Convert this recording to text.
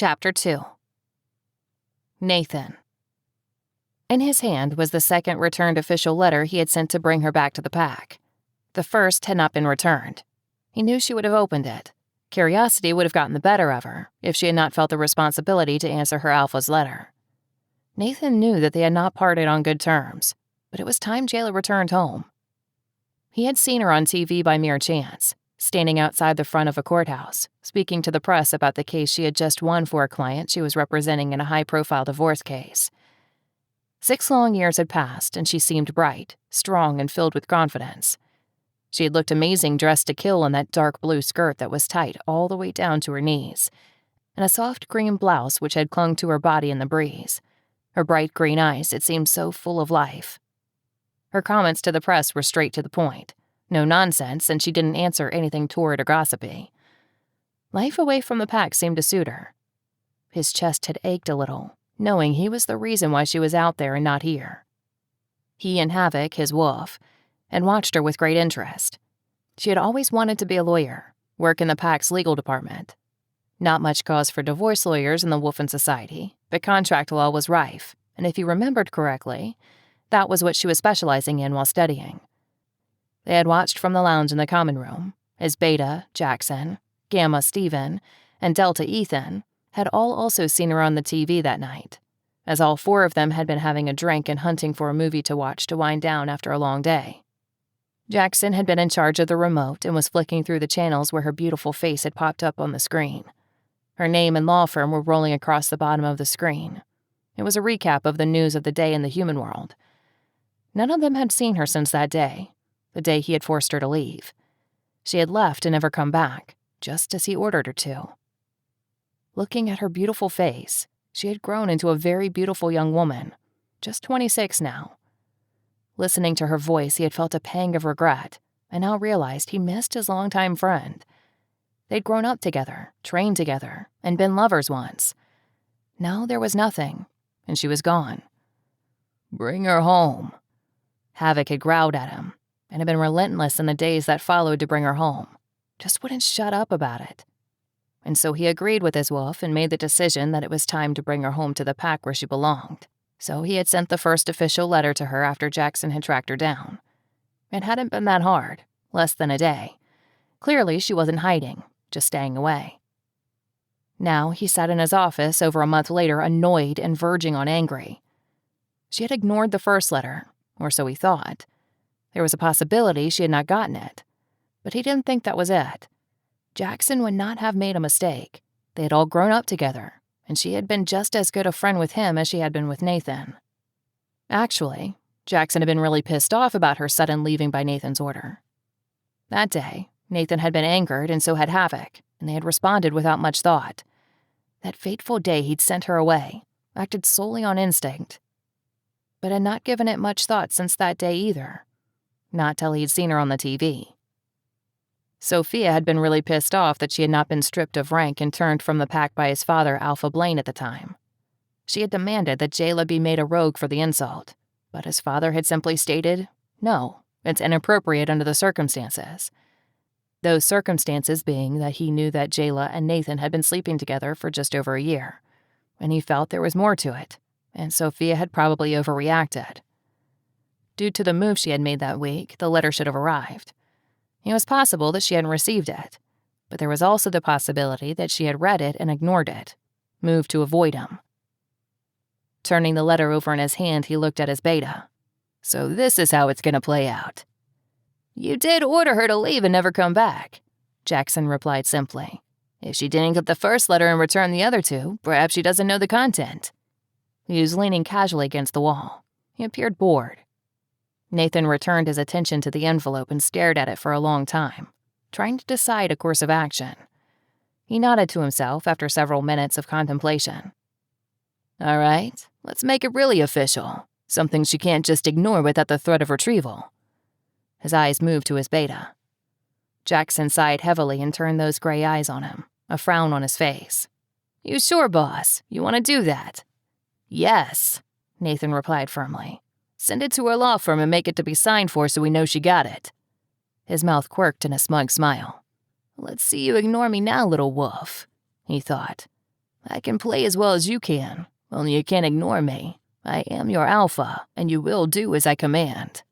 Chapter 2. Nathan. In his hand was the second returned official letter he had sent to bring her back to the pack. The first had not been returned. He knew she would have opened it. Curiosity would have gotten the better of her if she had not felt the responsibility to answer her alpha's letter. Nathan knew that they had not parted on good terms, but it was time Jayla returned home. He had seen her on TV by mere chance, standing outside the front of a courthouse, speaking to the press about the case she had just won for a client she was representing in a high-profile divorce case. 6 long years had passed, and she seemed bright, strong, and filled with confidence. She had looked amazing dressed to kill in that dark blue skirt that was tight all the way down to her knees, and a soft green blouse which had clung to her body in the breeze. Her bright green eyes had seemed so full of life. Her comments to the press were straight to the point. No nonsense, and she didn't answer anything torrid or gossipy. Life away from the pack seemed to suit her. His chest had ached a little, knowing he was the reason why she was out there and not here. He and Havoc, his wolf, had watched her with great interest. She had always wanted to be a lawyer, work in the pack's legal department. Not much cause for divorce lawyers in the Wolfen Society, but contract law was rife, and if he remembered correctly, that was what she was specializing in while studying. They had watched from the lounge in the common room, as Beta, Jackson, Gamma, Steven, and Delta, Ethan, had all also seen her on the TV that night, as all 4 of them had been having a drink and hunting for a movie to watch to wind down after a long day. Jackson had been in charge of the remote and was flicking through the channels where her beautiful face had popped up on the screen. Her name and law firm were rolling across the bottom of the screen. It was a recap of the news of the day in the human world. None of them had seen her since that day, the day he had forced her to leave. She had left and never come back, just as he ordered her to. Looking at her beautiful face, she had grown into a very beautiful young woman, just 26 now. Listening to her voice, he had felt a pang of regret, and now realized he missed his longtime friend. They'd grown up together, trained together, and been lovers once. Now there was nothing, and she was gone. "Bring her home." Havoc had growled at him, and had been relentless in the days that followed to bring her home. Just wouldn't shut up about it. And so he agreed with his wolf and made the decision that it was time to bring her home to the pack where she belonged. So he had sent the first official letter to her after Jackson had tracked her down. It hadn't been that hard, less than a day. Clearly she wasn't hiding, just staying away. Now he sat in his office over a month later, annoyed and verging on angry. She had ignored the first letter, or so he thought. There was a possibility she had not gotten it, but he didn't think that was it. Jackson would not have made a mistake. They had all grown up together, and she had been just as good a friend with him as she had been with Nathan. Actually, Jackson had been really pissed off about her sudden leaving by Nathan's order. That day, Nathan had been angered and so had Havoc, and they had responded without much thought. That fateful day he'd sent her away, acted solely on instinct, but had not given it much thought since that day either. Not till he'd seen her on the TV. Sophia had been really pissed off that she had not been stripped of rank and turned from the pack by his father, Alpha Blaine, at the time. She had demanded that Jayla be made a rogue for the insult, but his father had simply stated, "No, it's inappropriate under the circumstances." Those circumstances being that he knew that Jayla and Nathan had been sleeping together for just over a year, and he felt there was more to it, and Sophia had probably overreacted. Due to the move she had made that week, the letter should have arrived. It was possible that she hadn't received it, but there was also the possibility that she had read it and ignored it, moved to avoid him. Turning the letter over in his hand, he looked at his Beta. "So this is how it's going to play out." "You did order her to leave and never come back," Jackson replied simply. "If she didn't get the first letter and return the other 2, perhaps she doesn't know the content." He was leaning casually against the wall. He appeared bored. Nathan returned his attention to the envelope and stared at it for a long time, trying to decide a course of action. He nodded to himself after several minutes of contemplation. "All right, let's make it really official. Something she can't just ignore without the threat of retrieval." His eyes moved to his Beta. Jackson sighed heavily and turned those gray eyes on him, a frown on his face. "You sure, boss? You want to do that?" "Yes," Nathan replied firmly. "Send it to her law firm and make it to be signed for so we know she got it." His mouth quirked in a smug smile. "Let's see you ignore me now, little wolf," he thought. I can play as well as you can, only you can't ignore me. I am your alpha, and you will do as I command."